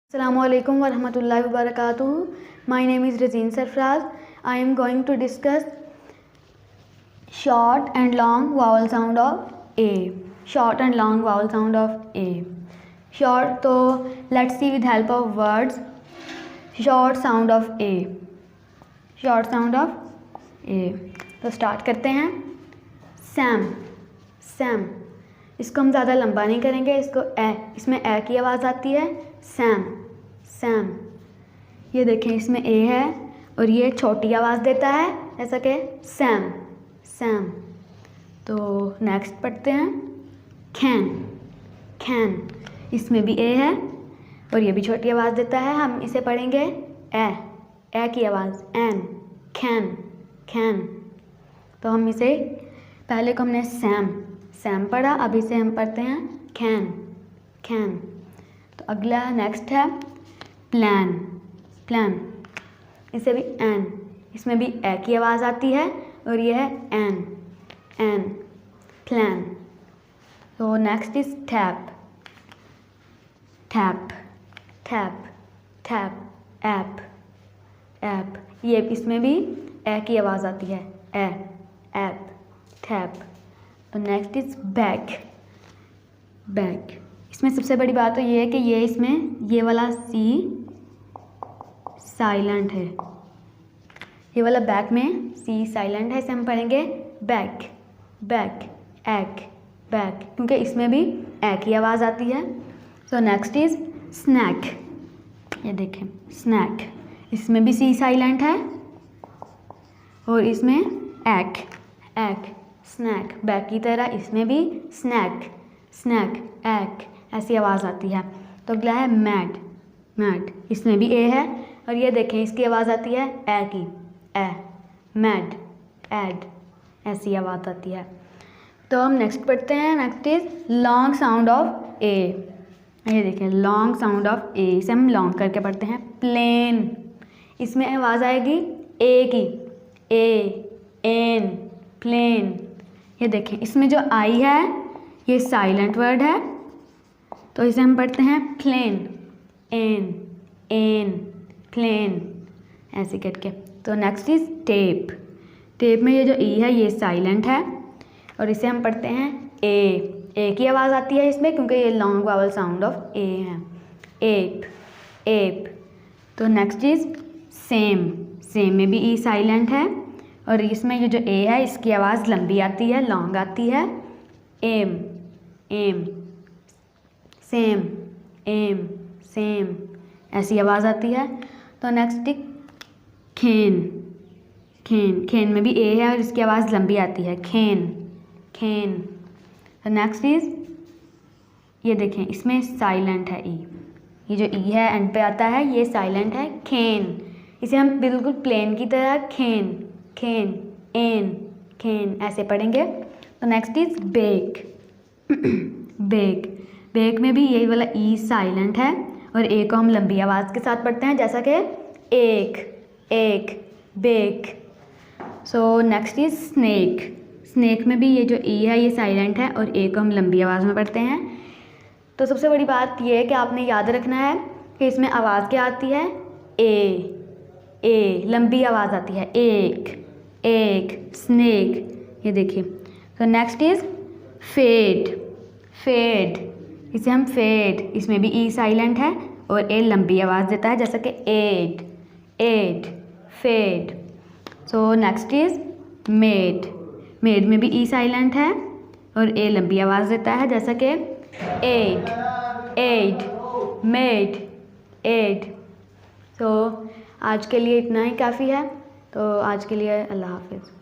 Assalamualaikum warahmatullahi wabarakatuh. My name is Razeen Sarfraz. I am going to discuss short and long vowel sound of A. Short and long vowel sound of A. Short, so let's see with help of words. Short sound of A. Short sound of A. तो start करते हैं. Sam. Sam. इसको हम ज़्यादा लंबा नहीं करेंगे. इसको ए, इसमें ए की आवाज़ आती है. सैम. सैम. ये देखें, इसमें ए है और ये छोटी आवाज़ देता है जैसा कि सैम. सैम. तो नेक्स्ट पढ़ते हैं. खैन. खैन. इसमें भी ए है और ये भी छोटी आवाज़ देता है. हम इसे पढ़ेंगे ए की आवाज़. एन. खैन. खैन. तो हम इसे पहले को हमने सैम पढ़ा, अब इसे हम पढ़ते हैं खैन. खैन. तो अगला नेक्स्ट है प्लान. प्लान. इसे भी एन, इसमें भी ए की आवाज़ आती है और ये है एन. एन. प्लान. तो next is tap. Tap. Tap. Tap. App. App. ये इसमें भी ए की आवाज़ आती है. ए. ऐप. टैप. तो नेक्स्ट इज बैग. बैग. इसमें सबसे बड़ी बात तो ये है कि ये इसमें ये वाला सी साइलेंट है. ये वाला बैग में सी साइलेंट है. इसे हम पढ़ेंगे बैग. बैग. एग. बैग, क्योंकि इसमें भी ए की आवाज़ आती है. So next is snack. ये देखें, स्नैक. इसमें भी सी साइलेंट है और इसमें एग. एग. स्नैक. बैग की तरह इसमें भी स्नैक. स्नैक. एग. ऐसी आवाज़ आती है. तो अगला है मैड. मैड. इसमें भी ए है और ये देखें, इसकी आवाज़ आती है ए की. ए. मैड. एड. ऐसी आवाज़ आती है. तो हम नेक्स्ट पढ़ते हैं. Next is long sound of A. ये देखें, लॉन्ग साउंड ऑफ ए. इसे हम लॉन्ग करके पढ़ते हैं. प्लेन. इसमें आवाज़ आएगी ए की. ए. एन. प्लेन. ये देखें, इसमें जो आई है ये साइलेंट वर्ड है, तो इसे हम पढ़ते हैं प्लेन. एन. एन. प्लेन. ऐसे करके. तो नेक्स्ट इज टेप. टेप में ये जो ई है ये साइलेंट है और इसे हम पढ़ते हैं ए. ए की आवाज़ आती है इसमें क्योंकि ये लॉन्ग वावल साउंड ऑफ ए है. एप. एप. तो नेक्स्ट इज सेम. सेम में भी ई साइलेंट है और इसमें ये जो ए है इसकी आवाज़ लंबी आती है, लॉन्ग आती है. M. M. Same. M. Same. ऐसी आवाज़ आती है. तो नेक्स्ट खेन. खेन. खेन में भी ए है और इसकी आवाज़ लंबी आती है. खेन. खेन. तो नेक्स्ट इज, ये देखें, इसमें साइलेंट है ई. ये जो ई है एंड पे आता है ये साइलेंट है. खेन. इसे हम बिल्कुल प्लेन की तरह खेन. खेन. एन. खेन. ऐसे पढ़ेंगे. तो next is bake. Bake. Bake में भी यही वाला ई साइलेंट है और ए को हम लंबी आवाज़ के साथ पढ़ते हैं जैसा कि एक. एक. Bake. So next is snake. Snake में भी ये जो ई है ये साइलेंट है और ए को हम लंबी आवाज़ में पढ़ते हैं. तो सबसे बड़ी बात ये है कि आपने याद रखना है कि इसमें आवाज़ क्या आती है. ए. ए. लंबी आवाज़ आती है. एक. एक. स्नेक. ये देखिए. तो नेक्स्ट इज फेड. फेड. इसे हम फेड. इसमें भी ई साइलेंट है और ए लंबी आवाज़ देता है जैसा कि ade. Ade. Fade. So next is made. Made में भी ई साइलेंट है और ए लंबी आवाज़ देता है जैसा कि एड. एड. मेड. एड. तो आज के लिए इतना ही काफ़ी है. तो आज के लिए अल्लाह हाफिज़.